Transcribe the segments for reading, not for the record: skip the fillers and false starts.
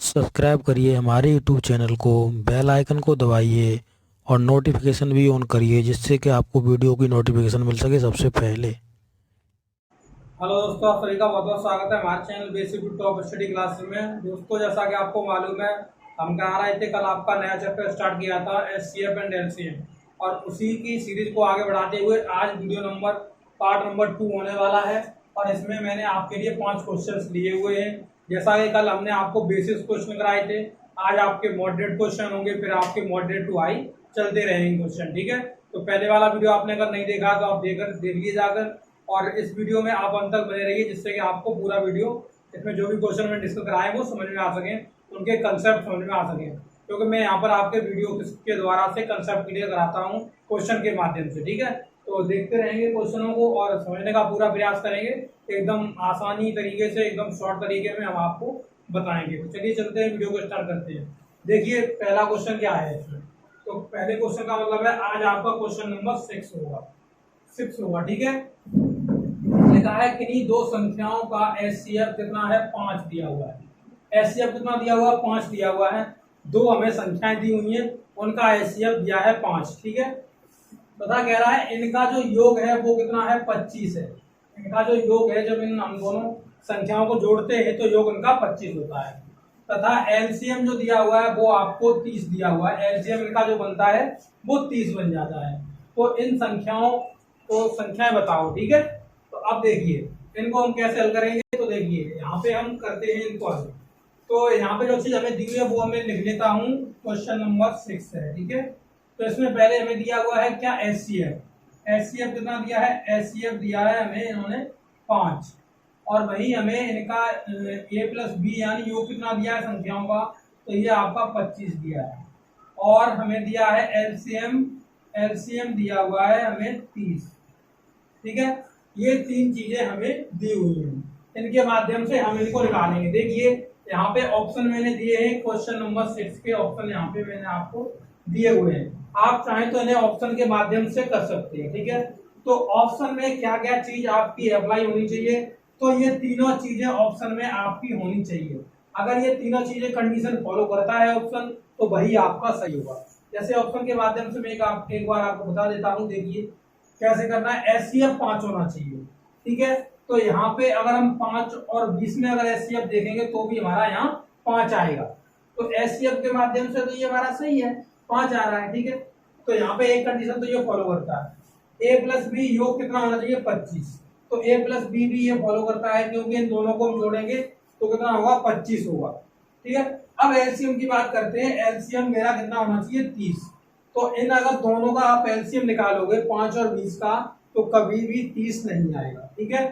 Subscribe करिए हमारे YouTube channel को, बेल आइकन को दबाइए और नोटिफिकेशन भी ऑन करिए जिससे कि आपको वीडियो की नोटिफिकेशन मिल सके सबसे पहले। हेलो दोस्तों, आप सभी का बहुत बहुत स्वागत है हमारे channel basic to top study class में। दोस्तों, जैसा कि आपको मालूम है, हम करा रहे थे, कल आपका नया चैप्टर स्टार्ट किया था एचसीएफ एंड एलसीएम, और उसी की सीरीज को आगे बढ़ाते हुए आज वीडियो नंबर पार्ट नंबर 2 होने वाला है। और इसमें मैंने आपके लिए 5 क्वेश्चन लिए हुए हैं। जैसा कि कल हमने आपको बेसिक क्वेश्चन कराए थे, आज आपके मॉडरेट क्वेश्चन होंगे, फिर आपके मॉडरेट टू हाई चलते रहेंगे क्वेश्चन। ठीक है, तो पहले वाला वीडियो आपने अगर नहीं देखा तो आप देखिए जाकर, और इस वीडियो में आप अंत तक बने रहिए जिससे कि आपको पूरा वीडियो, इसमें जो भी क्वेश्चन में डिस्कस कराए वो समझ में आ सके, उनके कंसेप्ट समझ में आ सके, क्योंकि मैं यहाँ पर आपके वीडियो के द्वारा से कंसेप्ट क्लियर कराता हूँ क्वेश्चन के माध्यम से। ठीक है, तो देखते रहेंगे क्वेश्चनों को और समझने का पूरा प्रयास करेंगे, एकदम आसानी तरीके से, एकदम शॉर्ट तरीके में हम आपको बताएंगे। तो चलिए चलते हैं, वीडियो को स्टार्ट करते हैं। देखिए पहला क्वेश्चन क्या है इसमें। तो पहले क्वेश्चन का मतलब है आज आपका क्वेश्चन नंबर 6 होगा। ठीक है, लिखा है किन्हीं दो संख्याओं का एचसीएफ कितना है, 5 दिया हुआ है। एचसीएफ कितना दिया हुआ है, 5 दिया हुआ है। दो हमें संख्याएं दी हुई हैं, उनका एचसीएफ दिया है 5। ठीक है, तथा कह रहा है इनका जो योग है वो कितना है, 25 है। इनका जो योग है, जब इन हम दोनों संख्याओं को जोड़ते हैं तो योग इनका 25 होता है। तथा एलसीएम जो दिया हुआ है वो आपको 30 दिया हुआ है। एलसीएम इनका जो बनता है वो 30 बन जाता है। तो इन संख्याओं को संख्याएं बताओ। ठीक है, तो अब देखिए इनको हम कैसे हल करेंगे। तो देखिए यहाँ पे हम करते हैं इनको हल। तो यहाँ पे जो चीज हमें दी हुई है वो हमें लिख लेता हूँ, क्वेश्चन नंबर 6 है। ठीक है, तो इसमें पहले हमें दिया हुआ है क्या, एचसीएफ। एचसीएफ कितना दिया है, एचसीएफ दिया है हमें इन्होंने 5, और वही हमें इनका ए प्लस बी यानी योग कितना दिया है संख्याओं का, तो ये आपका 25 दिया है। और हमें दिया है एलसीएम, एलसीएम दिया हुआ है हमें 30। ठीक है, ये 3 चीजें हमें दी हुई हैं, इनके माध्यम से हम इनको निकालेंगे। देखिए यहाँ पे ऑप्शन मैंने दिए हैं, क्वेश्चन नंबर 6 के ऑप्शन यहाँ पे मैंने आपको दिए हुए हैं। आप चाहें तो इन्हें ऑप्शन के माध्यम से कर सकते हैं। ठीक है, तो ऑप्शन में क्या क्या चीज आपकी अप्लाई होनी चाहिए, तो ये तीनों चीजें ऑप्शन में आपकी होनी चाहिए। अगर ये तीनों चीजें कंडीशन फॉलो करता है ऑप्शन, तो वही आपका सही होगा। जैसे ऑप्शन के माध्यम से मैं एक बार आपको बता देता हूँ। देखिए कैसे करना है, एचसीएफ 5 होना चाहिए। ठीक है, तो यहाँ पे अगर हम 5 और 20 में अगर एचसीएफ देखेंगे तो भी हमारा यहाँ 5 आएगा। तो एचसीएफ के माध्यम से तो ये हमारा सही है, 5 आ रहा है। ठीक है, तो यहाँ पे एक कंडीशन तो ये फॉलो करता है, ए प्लस बी योग कितना होना चाहिए, 25। तो ए प्लस बी भी ये फॉलो करता है, क्योंकि इन दोनों को हम जोड़ेंगे तो कितना होगा, 25 होगा। ठीक है, अब एलसीएम की बात करते हैं। एलसीएम मेरा कितना होना चाहिए, 30। तो इन अगर दोनों का आप एलसीएम निकालोगे 5 और 20 का, तो कभी भी 30 नहीं आएगा। ठीक है,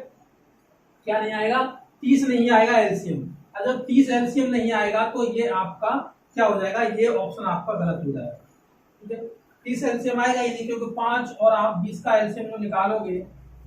क्या नहीं आएगा, 30 नहीं आएगा एलसीएम। और जब 30 एलसीएम नहीं आएगा तो ये आपका क्या हो जाएगा, ये ऑप्शन आपका गलत हो जाएगा। ठीक है, 30 एलसीएम आएगा ही नहीं, क्योंकि 5 और आप 20 का एलसीएम जो निकालोगे,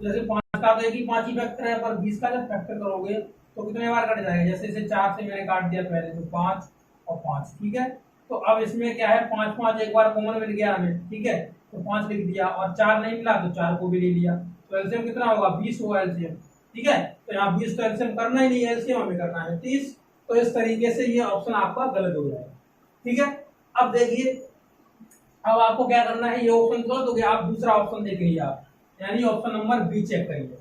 जैसे 5 का तो एक ही 5 ही फैक्टर है, पर 20 का जब फैक्टर करोगे तो कितने बार कट जाएगा। जैसे इसे 4 से मैंने काट दिया पहले, तो 5 और 5। ठीक है, तो अब इसमें क्या है, 5 5 एक बार कॉमन मिल गया हमें। ठीक है, तो 5 लिख दिया, और 4 नहीं मिला तो 4 को भी ले लिया। तो एलसीएम कितना होगा, 20 होगा एलसीएम। ठीक है, तो यहाँ 20 तो एलसीएम करना ही नहीं है, एलसीएम हमें करना है 30। तो इस तरीके से ये ऑप्शन आपका गलत हो जाएगा। ठीक है, अब देखिए, अब आपको क्या करना है, ये ऑप्शन गलत हो गया, आप दूसरा ऑप्शन देखिए आप, यानी ऑप्शन नंबर बी चेक करिए।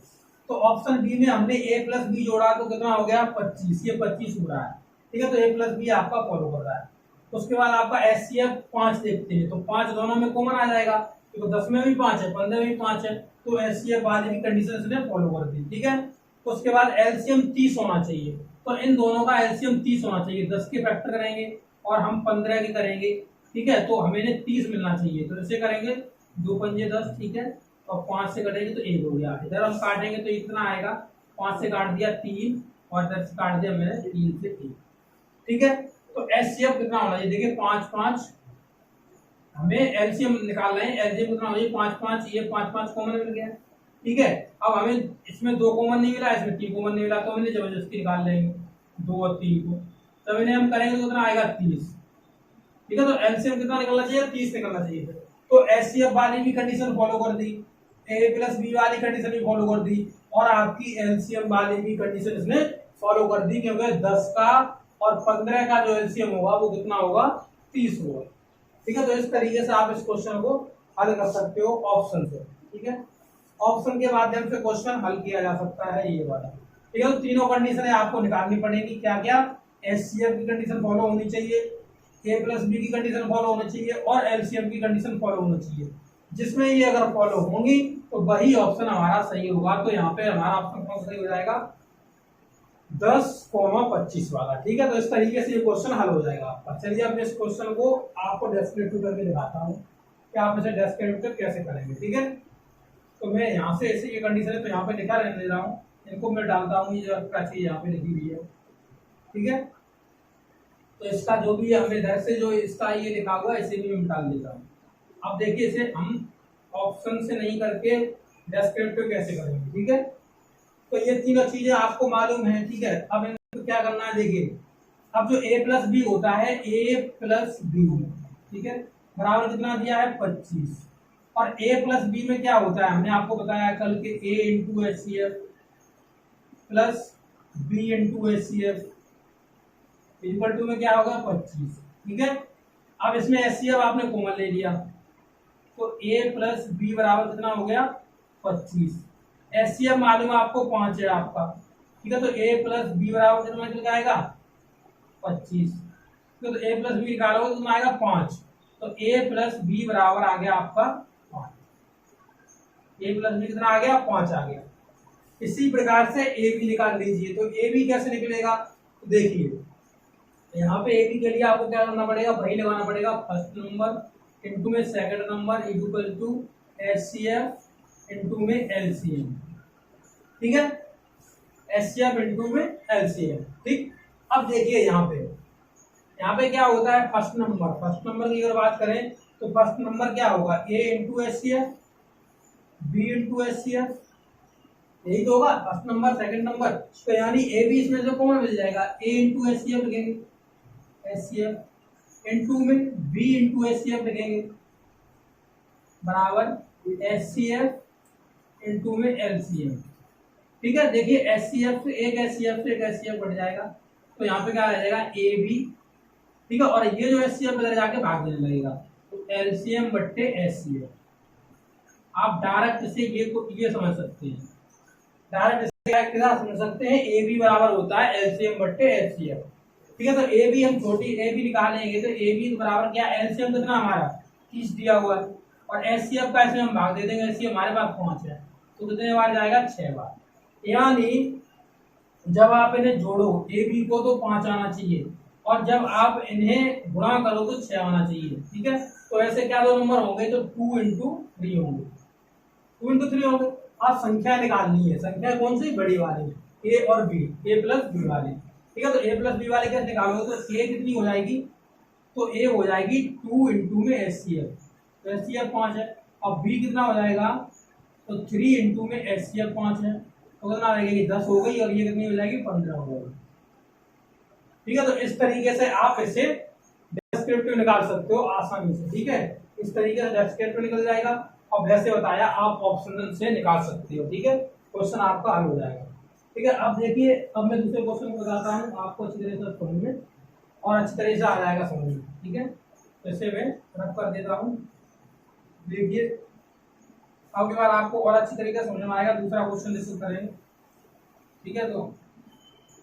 तो ऑप्शन बी में हमने ए प्लस बी जोड़ा तो कितना हो गया, 25। ये 25 हो रहा है। ठीक है, तो ए प्लस बी आपका फॉलो कर रहा है। उसके बाद आपका एचसीएफ 5 देखते हैं, तो 5 दोनों में कॉमन आ जाएगा, क्योंकि 10 में भी 5 है, 15 में भी 5 है, तो एचसीएफ वाले की कंडीशन इसने फॉलो कर दी। ठीक है, उसके बाद एलसीएम 30 होना चाहिए, तो इन दोनों का एलसीएम 30 होना चाहिए। 10 के फैक्टर करेंगे और हम 15 के करेंगे। ठीक है, तो हमें 30 मिलना चाहिए, तो इसे करेंगे 2 पंजे 10। ठीक है, और 5 से कटेंगे तो 1 हो गया। इधर हम काटेंगे तो इतना आएगा, 5 से काट दिया 3, और 10 से काट दिया मैंने 3 से 1। ठीक है, तो एचसीएफ कितना होना चाहिए, देखिए 5 5, हमें एलसीएम निकाल रहे हैं, एलसीएम कितना होना चाहिए, 5 5, ये 5 5 कॉमन मिल गया। ठीक है, अब हमें इसमें 2 कॉमन नहीं मिला, इसमें 3 कॉमन नहीं मिला, तो हमने जबरदस्ती निकाल लेंगे 2 और 3 को, तब इन्हें हम करेंगे तो कितना आएगा, 30। ठीक है, तो एलसीएम कितना निकलना चाहिए, 30 निकलना चाहिए। तो एचसीएफ वाली भी कंडीशन फॉलो कर दी, ए प्लस बी वाली कंडीशन भी फॉलो कर दी, और आपकी एलसीएम वाली भी कंडीशन इसने फॉलो कर दी, क्योंकि 10 का और 15 का जो एलसीएम होगा वो कितना होगा, 30 होगा। ठीक है, तो इस तरीके से आप इस क्वेश्चन को हल कर सकते हो ऑप्शन से। ठीक है, ऑप्शन के माध्यम से क्वेश्चन हल किया जा सकता है ये वाला। ठीक है, तो तीनों कंडीशन आपको निकालनी पड़ेगी। क्या क्या, एचसीएफ की कंडीशन फॉलो होनी चाहिए, ए प्लस बी की कंडीशन फॉलो होनी चाहिए और एलसीएम की कंडीशन फॉलो होनी चाहिए। जिसमें ये अगर फॉलो होंगी तो वही ऑप्शन हमारा सही होगा। तो यहाँ पे हमारा ऑप्शन कौन सही हो जाएगा, 10,25 वाला। ठीक है, तो इस तरीके से ये क्वेश्चन हल हो जाएगा आपका। चलिए अब इस क्वेश्चन को आपको डेस्क्रिप्टिव करके दिखाता हूँ कि आप इसे डेस्क्रिप्टिव कैसे करेंगे। ठीक है, तो मैं यहाँ से ऐसे ये कंडीशन है तो यहाँ पे लिखा रहने दे रहा हूँ, इनको मैं डालता हूँ, ये चीज यहाँ पे लिखी हुई है। ठीक है, तो इसका जो भी हमें इधर से जो इसका ये लिखा हुआ है इसे भी मैं डाल देता हूँ। अब देखिए इसे हम ऑप्शन से नहीं करके डेस्क्रिप्टिव कैसे करेंगे। ठीक है, तो ये तीनों चीजें आपको मालूम है। ठीक है, अब इनको क्या करना है, देखिए अब जो a प्लस बी होता है, a प्लस बी, ठीक है, बराबर कितना दिया है 25। और a प्लस बी में क्या होता है, हमने आपको बताया कल के a into H C F plus B into H C F equal to में क्या होगा 25। ठीक है, अब इसमें एच सी एफ आपने कॉमन ले लिया तो a प्लस बी बराबर कितना हो गया 25। एच सी एफ मालूम है आपको 5 है आपका। ठीक है, तो a प्लस बी बराबर कितना निकल जाएगा 25। तो a प्लस बी निकालोगे तो कितना आएगा 5। तो a प्लस बी बराबर आ गया आपका 5। a प्लस बी कितना आ गया 5 आ गया। इसी प्रकार से a भी निकाल लीजिए। तो a भी कैसे निकलेगा, तो देखिए यहाँ पे a भी के लिए आपको क्या करना पड़ेगा, वही लगाना पड़ेगा, फर्स्ट नंबर इंटू में second number equal to HCF into में एलसीएम। ठीक है, एचसीएफ इंटू में एलसीएम। ठीक, अब देखिए यहाँ पे क्या होता है, फर्स्ट नंबर की अगर बात करें तो फर्स्ट नंबर क्या होगा, a into H C F B into H C F, यही तो होगा फर्स्ट नंबर सेकंड नंबर। तो यानी ए बी इसमें से कौन मिल जाएगा, a into H C F लिखेंगे, एच सी एफ इंटू में b into H C F लिखेंगे बराबर एच सी एफ इंटू में एल सी एम। ठीक है, देखिए एच सी एफ से एक एच सी एफ से एक एच सी एफ बढ़ जाएगा तो यहाँ पे क्या आ जाएगा ए बी। ठीक है, और ये जो एच सी एफ इधर जाके भाग देने लगेगा तो एलसीएम बट्टे एच सी एफ। आप डायरेक्ट से ये समझ सकते हैं, डायरेक्ट क्या समझ सकते हैं, ए बी बराबर होता है एलसीएम बट्टे एच सी एफ। ठीक है, तो ए बी हम छोटी ए बी निकालेंगे तो ए बी बराबर क्या, एलसीएम कितना हमारा 30 दिया हुआ है और एच सी एफ का इसमें हम भाग दे देंगे, एच सी एफ हमारे पास 5 है तो कितने बार जाएगा 6 बार। यानी जब आप इन्हें जोड़ो ए बी को तो 5 आना चाहिए और जब आप इन्हें गुणा करो तो 6 आना चाहिए। ठीक है, तो ऐसे क्या दो नंबर होंगे, तो 2 इंटू 3 होंगे, 2 इंटू 3 होंगे। आप संख्या निकालनी है, संख्या कौन सी, बड़ी वाली, ए और बी, ए प्लस बी वाली। ठीक है, तो ए प्लस बी वाली कैसे निकालोगे, तो ए कितनी हो जाएगी, तो ए हो जाएगी 2 इंटू में एच सी एफ, तो एच सी एफ 5 है और बी कितना हो जाएगा, तो 3 इंटू में एच सी एफ 5 है तो कितना आ जाएगी 10 हो गई और ये कितनी हो जाएगी 15 हो गई। ठीक है, तो इस तरीके से आप इसे डेस्क्रिप्टिव निकाल सकते हो आसानी से। ठीक है, इस तरीके से डेस्क्रिप्टिव निकल जाएगा और वैसे बताया आप ऑप्शनल से निकाल सकते हो। ठीक है, क्वेश्चन आपका हल हो जाएगा। ठीक है, अब देखिए अब मैं दूसरे क्वेश्चन को बताता हूँ आपको अच्छी तरह से समझ में और अच्छी तरह से आ जाएगा समझ में। ठीक है, तो इसे मैं रख कर देता हूँ। देखिए अब के बाद आपको और अच्छी तरीके से समझ में आएगा। दूसरा क्वेश्चन डिस्कस करेंगे। ठीक है, तो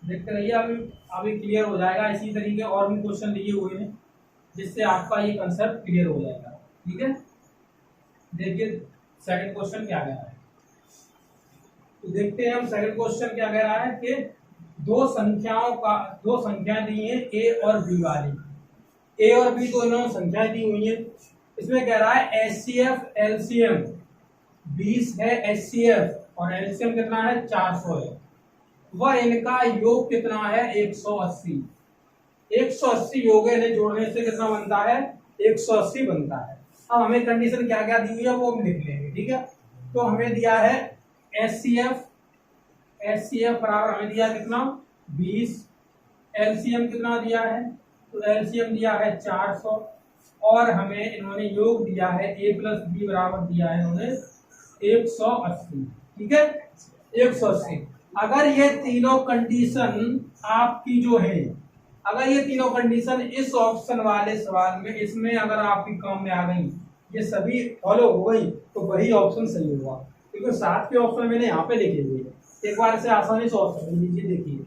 देखते रहिए, अभी क्लियर हो जाएगा। इसी तरीके और भी क्वेश्चन लिए हुए हैं जिससे आपका ये कंसेप्ट क्लियर हो जाएगा। ठीक है, देखिए सेकंड क्वेश्चन क्या कह रहा है, तो देखते हैं हम सेकंड क्वेश्चन क्या कह रहा है कि दो संख्याएं दी हैं ए और बी वाली, ए और बी दोनों संख्याएं दी हुई हैं। इसमें कह रहा है एचसीएफ एलसीएम 20 है एचसीएफ और एलसीएम कितना है 400 है, वह इनका योग कितना है 180। 180 योग है, इन्हें जोड़ने से कितना बनता है 180 बनता है। अब हमें कंडीशन क्या क्या दी हुई है वो हम लिख लेंगे। ठीक है, तो हमें दिया है एचसीएफ बराबर हमें दिया कितना 20, एलसीएम कितना दिया है, तो एलसीएम दिया है 400 और हमें इन्होंने योग दिया है ए प्लस बी बराबर दिया है इन्होंने 180। ठीक है, 180। अगर ये तीनों कंडीशन आपकी जो है अगर ये तीनों कंडीशन इस ऑप्शन वाले सवाल में इसमें अगर आपकी काम में आ गई, ये सभी फॉलो हो गई, तो वही ऑप्शन सही होगा। क्योंकि 7 के ऑप्शन मैंने यहाँ पे लिखे हुए हैं, एक बार से आसानी से ऑप्शन लीजिए। देखिए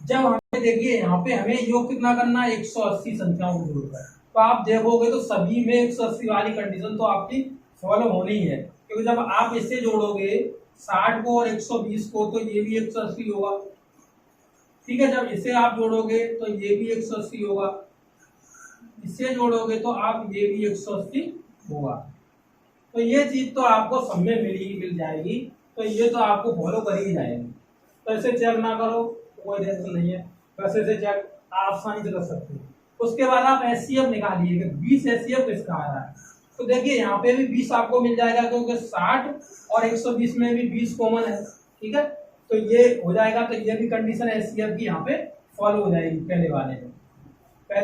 जब हमें देखिए यहाँ पे हमें योग कितना करना है, 180 संख्याओं को जोड़कर, तो आप देखोगे तो सभी में 180 वाली कंडीशन तो आपकी फॉलो होनी है। क्योंकि जब आप इससे जोड़ोगे 60 को और 120 को, तो ये भी 180 होगा। ठीक है, जब इसे आप जोड़ोगे तो ये भी 180 होगा, इससे जोड़ोगे तो आप ये भी 180 होगा। तो ये चीज तो आपको सब में मिल जाएगी, तो ये तो आपको फॉलो कर ही जाएगी। तो इसे चेक ना करो तो कोई टेंशन नहीं है, वैसे इसे चेक आसानी से कर सकते हो। उसके बाद आप एचसीएफ निकालिए कि 20 एचसीएफ किसका आ रहा है। तो देखिए यहाँ पे भी 20 आपको मिल जाएगा, क्योंकि 60 और 120 में भी 20 कॉमन है। ठीक है, तो ये हो जाएगा, तो ये भी कंडीशन एचसीएफ की यहाँ पे फॉलो हो जाएगी। पहले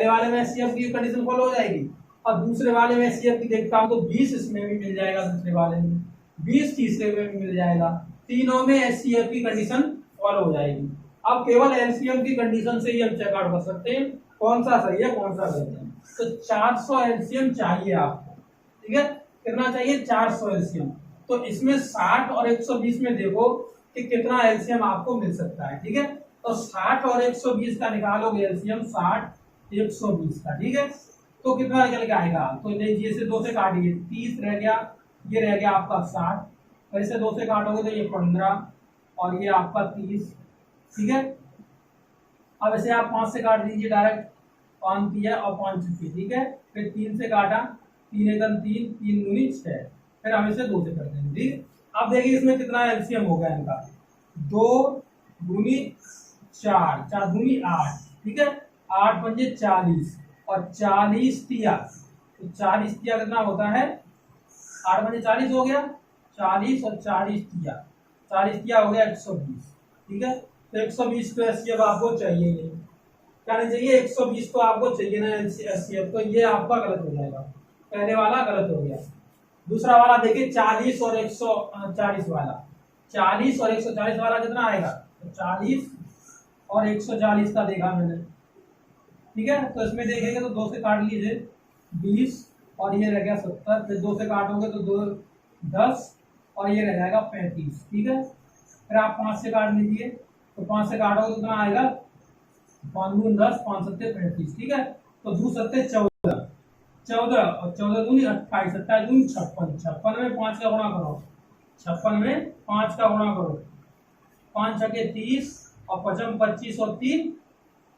वाले में एचसीएफ की कंडीशन फॉलो हो जाएगी, और दूसरे वाले में एचसीएफ की देखता हूँ तो 20 इसमें भी मिल जाएगा, दूसरे वाले में 20 तीसरे में भी मिल जाएगा। तीनों में एचसीएफ की कंडीशन फॉलो हो जाएगी। अब केवल एलसीएम की कंडीशन से ही हम चेक आउट कर सकते हैं कौन सा सही है कौन सा गलत है। तो 400 एलसीएम चाहिए आपको। ठीक है, कितना चाहिए, 400 एलसीएम। तो इसमें 60 और 120 में देखो कि कितना एलसीएम आपको मिल सकता है। ठीक है, तो 60 और 120 का निकालोगे एलसीएम, 60 120 का। ठीक है, तो कितना निकल के आएगा, तो लीजिए इसे 2 से काटिए, 30 रह गया, ये रह गया आपका 60, और इसे 2 से काटोगे तो ये 15 और ये आपका 30। ठीक है, अब इसे आप 5 से काट दीजिए डायरेक्ट, 5 दिया और 5 छुट्टी। ठीक है, फिर 3 से काटा, 3 एकम 3, 3 दूनी 6, फिर हम इसे 2 से कर देंगे। ठीक, अब देखिए इसमें कितना एलसीएम हो गया इनका, 2 दूनी 4, 4 दूनी 8। ठीक है, 8 पंजे 40 और 40 तिया, तो 40 तिया कितना होता है, 8 पंजे 40 हो गया, 40 और 40 तिया, 40 तिया हो गया 120। ठीक है, तो 120 तो एचसीएफ आपको चाहिए नहीं, क्या नहीं चाहिए, 120 तो आपको चाहिए ना एचसीएफ, तो ये आपका गलत हो जाएगा, पहले वाला गलत हो गया। दूसरा वाला देखिए 40 और 140 वाला, 40 और 140 वाला कितना आएगा, तो 40 और 140 का देखा मैंने। ठीक है, तो इसमें देखेंगे तो 2 से काट लीजिए 20 और ये रह गया 70, फिर 2 से काटोगे तो 2 10 और ये रह जाएगा 35। ठीक है, फिर आप 5 से काट लीजिए, तो 5 से काटोगे तो कितना आएगा, 5 दूनी 10, 5 सत्ते 35। ठीक है, तो 2 सत्ते 14, 14 और 14 दूनी 28, 28 दूनी 56, 56 में 5 का गुणा करो, 56 में 5 का गुणा करो, 5 छके 30 और 55 25 और 3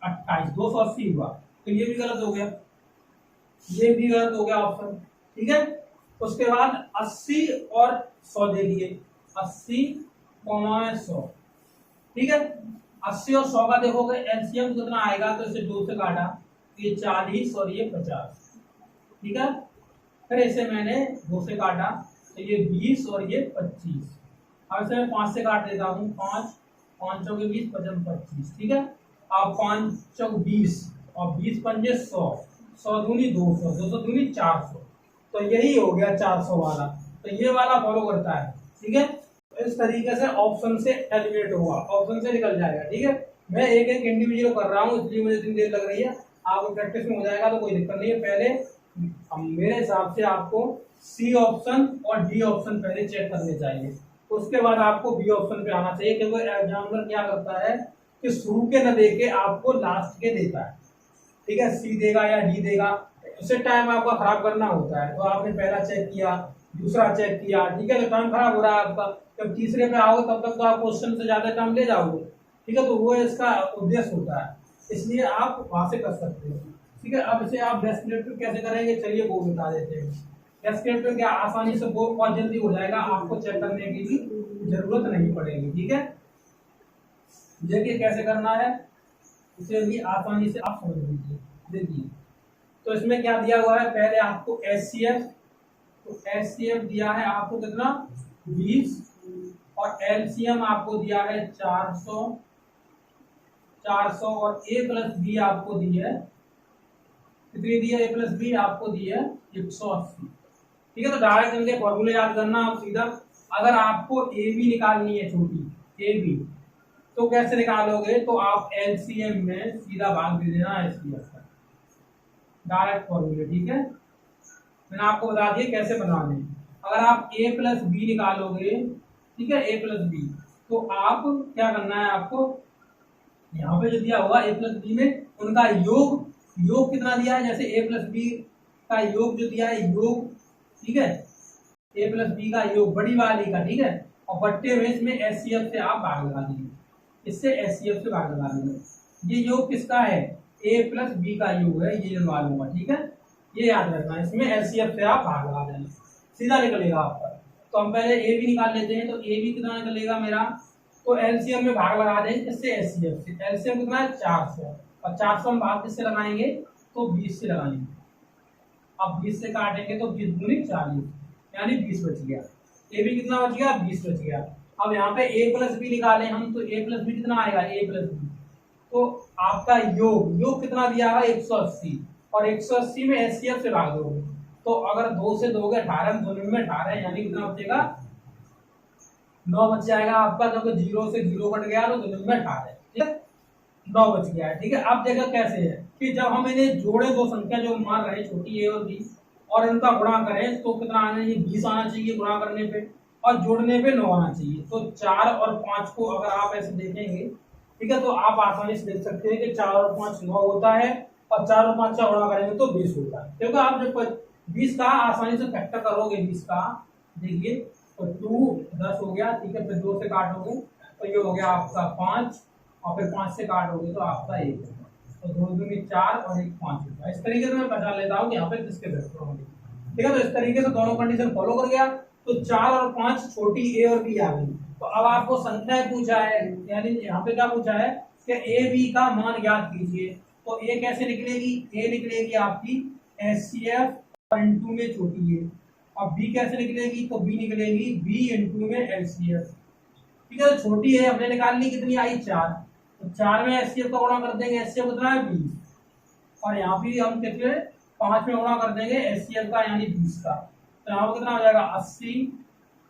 28, 280 हुआ। तो ये भी गलत हो गया, ये भी गलत हो गया ऑप्शन। ठीक है, उसके बाद 80 और 100 दे दिए, 80 और 100। ठीक है, 80 और 100 का देखोगे एलसीएम कितना आएगा, तो इसे 2 से काटा, ये 40 और ये 50। ठीक है, फिर इसे मैंने 2 से काटा, तो ये 20 और ये 25। अब इसे मैं 5 से काट देता हूँ, 5 5 चौके 20, 55 25। ठीक है, अब 5 चौक 20 और 20 पंजे 100, 100 दूनी 200, 200 दूनी 400। तो यही हो गया 400 वाला, तो ये वाला फॉलो करता है। ठीक है, तो इस तरीके से ऑप्शन से एलिमिनेट होगा, ऑप्शन से निकल जाएगा। ठीक है, मैं एक एक इंडिविजुअल कर रहा हूँ, इसलिए मुझे इतनी देर लग रही है, आपको प्रैक्टिस में हो जाएगा तो कोई दिक्कत नहीं है। पहले मेरे हिसाब से आपको सी ऑप्शन और डी ऑप्शन पहले चेक करने चाहिए, उसके बाद आपको बी ऑप्शन पे आना चाहिए। क्योंकि एग्जामिनर क्या करता है कि शुरू के न देके आपको लास्ट के देता है। ठीक है, सी देगा या डी देगा, उससे टाइम आपका खराब करना होता है। तो आपने पहला चेक किया, दूसरा चेक किया, ठीक है, तो टाइम खराब हो रहा है आपका। जब तीसरे पे आओगे तब तक तो आप क्वेश्चन से ज्यादा टाइम ले जाओगे। ठीक है, तो वो इसका उद्देश्य होता है, इसलिए आप वहां से कर सकते हो। ठीक है, अब इसे आप डेस्क्रिप्टिव कैसे करेंगे, चलिए वो बता देते हैं। डेस्क्रिप्टिव क्या आसानी से वो बहुत जल्दी हो जाएगा, आपको चेक करने की भी जरूरत नहीं पड़ेगी। ठीक है, देखिए कैसे करना है, इसे भी आसानी से आप समझ लीजिए। देखिए, तो इसमें क्या दिया हुआ है, पहले आपको एचसीएफ, तो एचसीएफ दिया है आपको कितना 20 और एलसीएम आपको दिया है 400 और ए प्लस बी आपको दी है कितनी दी है, ए प्लस बी आपको दी है 180। ठीक है, तो डायरेक्ट इनके फॉर्मूले याद करना आप सीधा। अगर आपको ए बी निकालनी है, छोटी ए बी, तो कैसे निकालोगे, तो आप एलसीएम में सीधा भाग दे देना एचसीएफ का, डायरेक्ट फॉर्मूले। ठीक है, मैंने आपको बता दिया कैसे बनाने। अगर आप a प्लस बी निकालोगे, ठीक है, a प्लस बी, तो आप क्या करना है, आपको यहाँ पे जो दिया हुआ a प्लस बी में उनका योग कितना दिया है, जैसे a प्लस बी का योग जो दिया है योग, ठीक है, a प्लस बी का योग बड़ी वाली का, ठीक है, और बट्टे में इसमें एचसीएफ से आप भाग लगा दीजिए, इससे एचसीएफ से भाग लगा देंगे। ये योग किसका है, a प्लस बी का योग है, ये मालूम होगा। ठीक है, ये याद रखना, इसमें एचसीएफ से आप भाग लगा देना, सीधा निकलेगा आपका। तो हम पहले ए बी निकाल लेते हैं, तो ए बी कितना निकलेगा मेरा, तो एलसीएम में भाग लगा देंगे किससे, एचसीएफ से। एलसीएम कितना है 400, और 400 हम भाग किससे लगाएंगे, तो 20 से लगाएंगे। अब 20 से काटेंगे तो 20 दूनी 40, यानी 20 बच गया। ए बी कितना बच गया, 20 बच गया। अब यहाँ पे ए प्लस बी निकाले हम, तो ए प्लस बी कितना आएगा, ए प्लस बी, तो आपका योग कितना दिया है 180, और 180 में एचसीएफ से भाग दोगे, तो अगर 2 से दोगे 18, 2 में 18, यानी कितना बचेगा, 9 बच जाएगा आपका, क्योंकि 0 से 0 कट गया तो 2 में 18, ठीक है, 9 बच गया है। ठीक है, अब देखो कैसे है कि जब हम इन्हें जोड़े, दो संख्या जो मान रहे हैं छोटी ए और बी, और इनका गुणा करें तो कितना आना चाहिए, 20 आना चाहिए गुणा करने पे, और जोड़ने पे 9 आना चाहिए। तो 4 और 5 को अगर आप ऐसे देखेंगे, ठीक है, तो आप आसानी से देख सकते हैं कि 4 और 5 9 होता है, और 4 और 5 का गुणा करेंगे तो 20 होता है। क्योंकि आप जब 20 का आसानी से फैक्टर करोगे, 20 का देखिए, तो 2 10 हो गया, ठीक है, फिर 2 से काटोगे तो ये हो गया आपका 5, और फिर 5 से काटोगे तो आपका 1 होगा, तो 2 दूनी 4 और 1 5 होगा। इस तरीके से मैं बता लेता हूँ कि यहाँ पे किसके फैक्टर होंगे। ठीक है, तो इस तरीके से दोनों कंडीशन फॉलो कर गया, तो 4 और 5 छोटी ए और बी आ गई। तो अब आपको संख्याएं पूछा है, यानी यहाँ पे क्या पूछा है कि ए बी का मान ज्ञात कीजिए। तो ए कैसे निकलेगी, ए निकलेगी आपकी एचसीएफ और इनटू में छोटी ए, और बी कैसे निकलेगी, तो बी निकलेगी बी इनटू में एचसीएफ। ठीक है, तो छोटी ए हमने निकाल ली, कितनी आई 4, तो 4 में एचसीएफ का गुणा कर देंगे, एचसीएफ कितना है 20, और यहाँ भी हम कितने 5 में गुणा कर देंगे एचसीएफ का, यानी 20 का, तो यहाँ पर कितना हो जाएगा 80,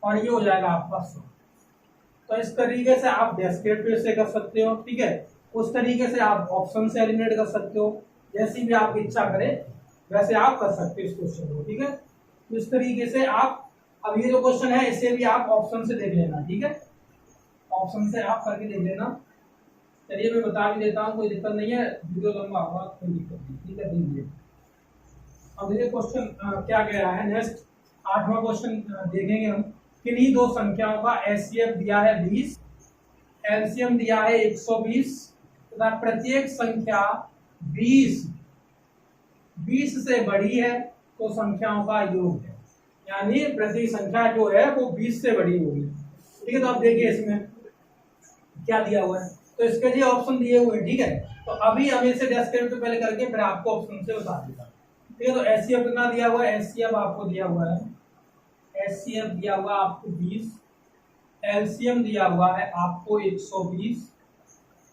और ये हो जाएगा आपका 100। तो इस तरीके से आप डेस्क्रिप्टिव से कर सकते हो। ठीक है, उस तरीके से आप ऑप्शन से एलिमिनेट कर सकते हो, जैसी भी आपकी इच्छा करे वैसे आप कर सकते हो इस क्वेश्चन को। ठीक है, तो इस तरीके से आप, अब ये जो क्वेश्चन है इसे भी आप ऑप्शन से देख लेना। ठीक है, ऑप्शन से आप करके देख लेना। चलिए मैं बता भी देता हूँ, कोई दिक्कत नहीं है, वीडियो लंबा होगा कोई दिक्कत नहीं। ठीक है, देखिए अब ये क्वेश्चन क्या कह रहा है, नेक्स्ट 8वां क्वेश्चन देखेंगे हम। किन्हीं दो संख्याओं का एचसीएफ दिया है 20, एलसीएम दिया है 120, तथा प्रत्येक संख्या 20 से बड़ी है तो संख्याओं का योग है, यानी प्रत्येक संख्या जो है वो 20 से बड़ी होगी। ठीक है, तो आप देखिए इसमें क्या दिया हुआ है, तो इसके लिए ऑप्शन दिए हुए हैं। ठीक है, तो अभी हम इसे डेस्क्रिप्टिव पहले करके फिर आपको ऑप्शन से बता देता हूं। ठीक है, तो एचसीएफ कितना दिया हुआ है, एचसीएफ आपको दिया हुआ है, एचसीएफ दिया हुआ आपको 20, एलसीएम दिया हुआ है आपको 120,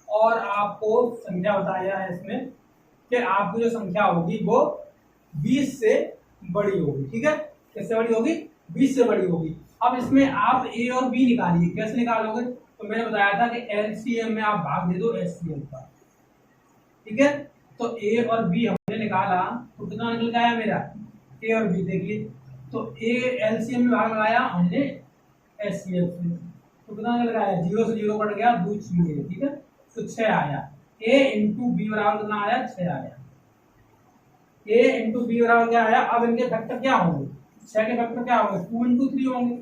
और आपको संख्या बताया है इसमें कि आपकी जो संख्या होगी वो 20 से बड़ी होगी। ठीक है, किससे बड़ी होगी, 20 से बड़ी होगी। अब इसमें आप ए और बी निकालिए, कैसे निकालोगे, तो मैंने बताया था कि एलसीएम में आप भाग दे दो एचसीएफ का। ठीक है, तो ए और बी हमने निकाला, तो कितना निकल गया मेरा, ए और बी देखिए, तो ए एलसीएम में भाग लगाया हमने एचसीएफ से, तो कितना निकल गया, 0 से 0 कट गया, 2 छीन। ठीक है, तो 6 आया, ए इंटू बी बराबर कितना आया, 6 आया, ए इंटू बी बराबर क्या आया। अब इनके फैक्टर क्या होंगे, 6 के फैक्टर क्या होंगे, 2 इंटू 3 होंगे,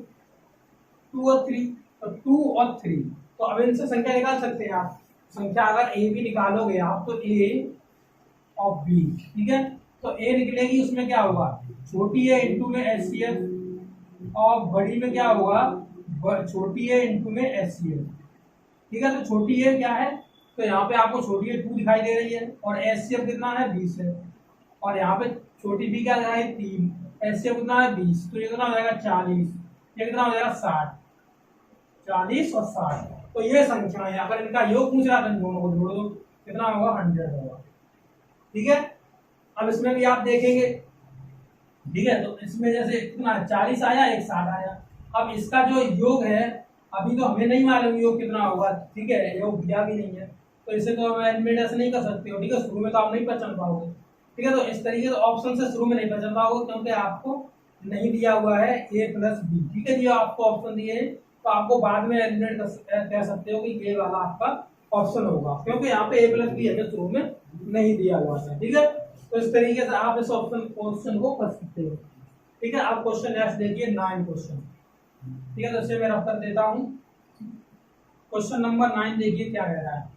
2 और 3, तो 2 और 3, तो अब इनसे संख्या निकाल सकते हैं आप। संख्या अगर ए बी निकालोगे आप, तो ए और बी, ठीक है, तो ए निकलेगी, उसमें क्या होगा, छोटी ए इंटू में एचसीएफ, और बड़ी में क्या होगा, छोटी ए इंटू में एचसीएफ। ठीक है, तो छोटी ए क्या है, तो यहाँ पे आपको छोटी ए 2 दिखाई दे रही है, और एचसीएफ कितना है 20 है, और यहाँ पे छोटी बी क्या है 3, एचसीएफ कितना है 20, तो ये कितना हो जाएगा 40, ये कितना हो जाएगा 60, 40 और 60। तो ये संख्या है, अगर इनका योग पूछ रहा था इन दोनों को जोड़ दो, कितना होगा 100 होगा। ठीक है, अब इसमें भी आप देखेंगे। ठीक है, तो इसमें जैसे कितना 40 आया, एक 60 आया। अब इसका जो योग है अभी तो हमें नहीं मालूम योग कितना होगा, ठीक है, योग दिया भी नहीं है, तो इसे तो हम एलिमिनेट ऐसे नहीं कर सकते हो, ठीक है। शुरू में तो आप नहीं पहचान पाओगे, ठीक है। तो इस तरीके से ऑप्शन से शुरू में नहीं पहचान पाओगे क्योंकि आपको नहीं दिया हुआ है A+B, ठीक है। जो आपको ऑप्शन दिए हैं तो आपको बाद में एलिमिनेट कह सकते हो कि ये वाला आपका ऑप्शन होगा, क्योंकि यहाँ पे A+B हमें शुरू में नहीं दिया हुआ है, ठीक है। तो इस तरीके से आप इस ऑप्शन क्वेश्चन को कर सकते हो, ठीक है। आप क्वेश्चन नेक्स्ट देखिए 9 क्वेश्चन, ठीक है। तो इसे मैं रफ कर देता हूँ। क्वेश्चन नंबर 9 देखिए क्या कह रहा है।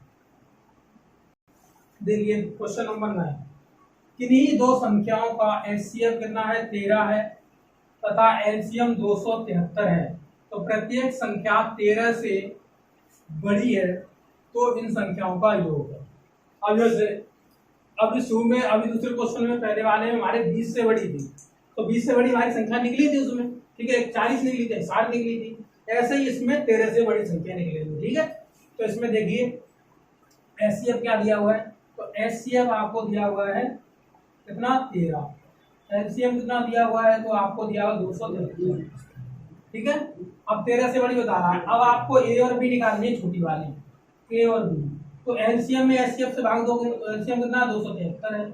देखिए क्वेश्चन नंबर 9, किन्हीं दो संख्याओं का एचसीएफ कितना है 13 है तथा एलसीएम 273 है, तो प्रत्येक संख्या 13 से बड़ी है तो इन संख्याओं का योग है। अब जैसे अभी शुरू में, अभी दूसरे क्वेश्चन में पहले वाले में हमारे 20 से बड़ी थी, तो 20 से बड़ी हमारी संख्या निकली थी उसमें, ठीक है। 40 निकली थी, 60 निकली थी, ऐसे ही इसमें 13 से बड़ी संख्या निकलेगी, ठीक है। तो इसमें देखिए एचसीएफ क्या दिया हुआ है, तो एचसीएफ आपको दिया हुआ है कितना 13, एलसीएम कितना दिया हुआ है, तो आपको दिया हुआ 273, ठीक है। अब 13 से बड़ी बता रहा है, अब आपको ए और बी निकालनी है, छोटी वाली ए और बी। तो एलसीएम में एचसीएफ से भाग दोगे तो एलसीएम कितना 273 है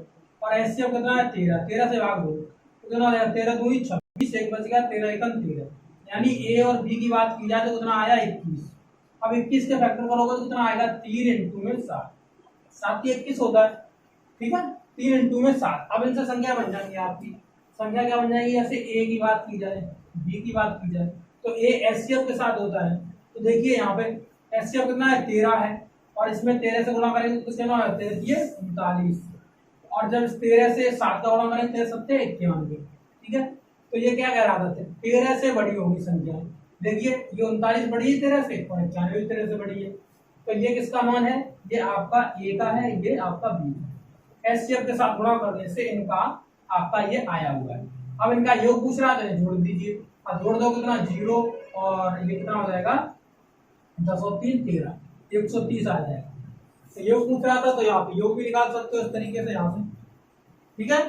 और एचसीएफ कितना है 13, 13 से भाग दो तो कितना हो जाएगा 13 दूनी 26, एक बच गया 13 एकम 13, यानी ए और बी की बात की जाए तो कितना आया 21। अब 21 के फैक्टर करोगे तो कितना आएगा 3 इंटू में 7, 7 की 21 होता है, ठीक है। 3 इंटू में 7, अब इनसे संख्या बन जाएंगी, आपकी संख्या क्या बन जाएगी, जैसे ए की बात की जाए बी की बात की जाए तो ए एचसीएफ के साथ होता है। तो देखिए यहाँ पे एचसीएफ कितना है 13 है और इसमें 13 से गुणा करेंगे तो कितना होता है 39, और जब 13 से 7 का गुणा करेंगे 13 7 91, ठीक है। तो ये क्या कह रहा था 13 से बड़ी होगी संख्या, देखिए ये 39 बड़ी है 13 से और 91 भी 13 से बड़ी है, तो ये किसका मान है, ये आपका ए का है, ये आपका बी है। एचसीएफ के साथ गुणा करने से इनका आपका ये आया हुआ है। अब इनका योग पूछ रहा है, जोड़ दीजिए, अब जोड़ दो कितना 0 और ये कितना हो जाएगा 10 और 3 13, 130 आ जाएगा। तो योग पूछ रहा था तो यहाँ पे योग भी निकाल सकते हो इस तरीके से यहाँ से, ठीक है।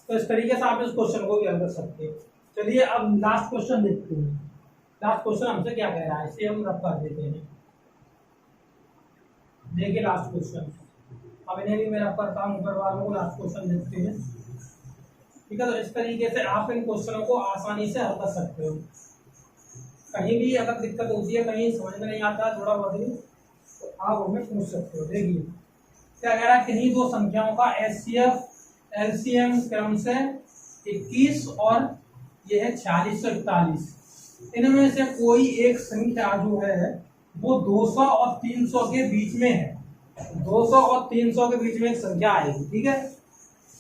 तो इस तरीके से आप इस क्वेश्चन को भी हल कर सकते हो। चलिए अब लास्ट क्वेश्चन देखते हैं, लास्ट क्वेश्चन हमसे क्या कह रहा है, इसे हम रफ कर देते हैं। देखिए लास्ट क्वेश्चन, अब इन्हें भी मैं रफ करता हूँ, ऊपर वालों को लास्ट क्वेश्चन देखते हैं, ठीक है। तो इस तरीके से आप इन क्वेश्चनों को आसानी से हल कर सकते हो। कहीं भी अगर दिक्कत होती है, कहीं समझ में नहीं आता थोड़ा बहुत भी, तो आप हमें पूछ सकते हो। देखिए क्या कह रहा है, किन्हीं दो संख्याओं का एचसीएफ एलसीएम क्रम से 21 और ये है 4641, इनमें से कोई एक संख्या जो है वो 200 और 300 के बीच में है, 200 और 300 के बीच में एक संख्या आएगी, ठीक है।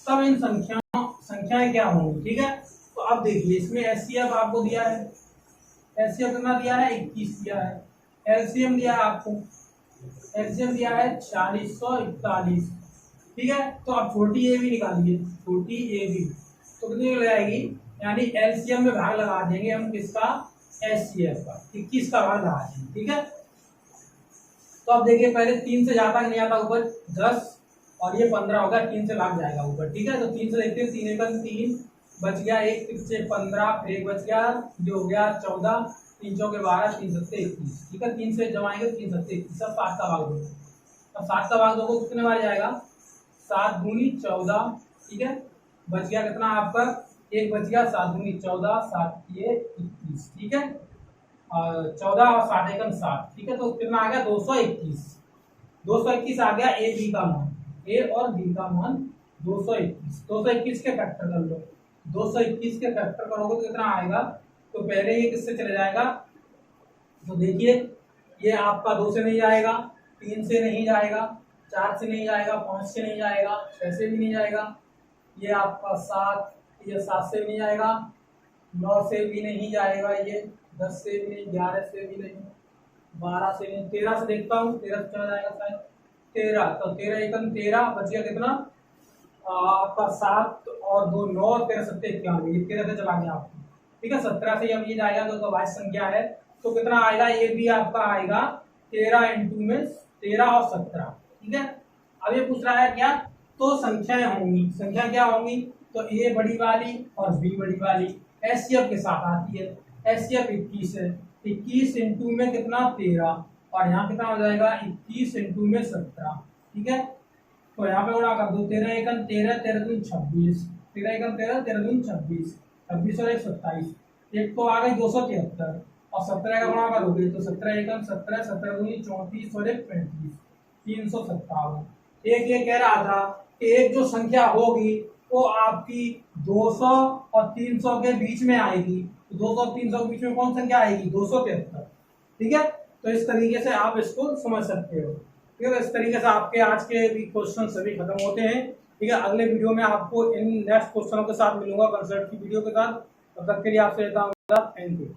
तब इन संख्याएं क्या होंगी, ठीक है। तो अब देखिए इसमें एचसीएफ आपको दिया है, एचसीएफ कितना दिया है 21 दिया है, एलसीएम दिया है आपको, एलसीएम दिया है 4641, ठीक है। तो अब छोटी ए भी निकालिए, छोटी ए भी तो कितनी हो जाएगी, यानी एलसीएम में भाग लगा देंगे हम किसका एचसीएफ का, 21 का भाग लगा देंगे, ठीक है। तो अब देखिए पहले 3 से जाता नहीं आता ऊपर 10 और ये 15 होगा, 3 से भाग जाएगा ऊपर, ठीक है। तो 3 से देखते हैं, 3 एकम 3 बच गया, 1 3 से 15 फिर 1 बच गया, ये हो गया 14, 3 चौके 12, 3 सत्ते 21, ठीक है। 3 से जमाएंगे 3 सत्ते 21, सब 7 का भाग दो, अब 7 का भाग दो कितने बार जाएगा 7 दूनी 14, ठीक है। बच गया कितना आपका 1 बच गया, 7 दूनी 14, 7 ये 21, ठीक है। 14 और 7 एकम 7, ठीक है। तो कितना आ गया 221, 221 आ गया ए बी का मान, ए और बी का मान 221, 221 के फैक्टर कर लो, 221 के फैक्टर करोगे तो कितना आएगा, तो पहले ये किससे चले जाएगा, तो देखिए ये आपका 2 से नहीं जाएगा, 3 से नहीं जाएगा, 4 से नहीं जाएगा, 5 से नहीं जाएगा, 6 से भी नहीं जाएगा, ये आपका 7, ये 7 से भी नहीं जाएगा, 9 से भी नहीं जाएगा, ये 10 से भी नहीं, 11 से भी नहीं, 12 से नहीं, 13 से देखता हूँ, 13 से चला जाएगा शायद 13, तो 13 एकम 13 बच गया कितना आपका 7 और 2 9, 13 सत्ते 91, ये 13 से चला गया आपको, ठीक है। 17 से अब ये जाएगा तो भाज्य संख्या है, तो कितना आएगा, ये भी आपका आएगा 13 इंटू में 13 और 17, ठीक है। अब ये पूछ रहा है क्या, तो संख्याएं होंगी, संख्या क्या होंगी, तो ए बड़ी वाली और बी बड़ी वाली एचसीएफ के साथ आती है, एचसीएफ 21 है, 21 इंटू में कितना 13, और यहाँ कितना हो जाएगा 21 इंटू में 17। ठीक है, तो यहाँ पे गुणा कर दो, 13 एकम 13, 13 दूनी 26, 13 एकम 13, 13 दूनी 26, 26 और 1 27, एक तो आ गई 273, और 17 का गुणा करोगे तो 17 एकम 17, 17 दूनी 34 और 1 35, 357। एक ये कह रहा था कि एक जो संख्या होगी वो आपकी 200 और 300 के बीच में आएगी, तो 200 और 300 के बीच में कौन संख्या आएगी 273। ठीक है, तो इस तरीके से आप इसको समझ सकते हो। ठीक है, तो इस तरीके से आपके आज के भी क्वेश्चन सभी खत्म होते हैं। ठीक है, अगले वीडियो में आपको इन नेक्स्ट क्वेश्चनों के साथ मिलूंगा, कंसेप्ट की वीडियो के साथ। तब तक के लिए आपसे लेता हूं, थैंक यू।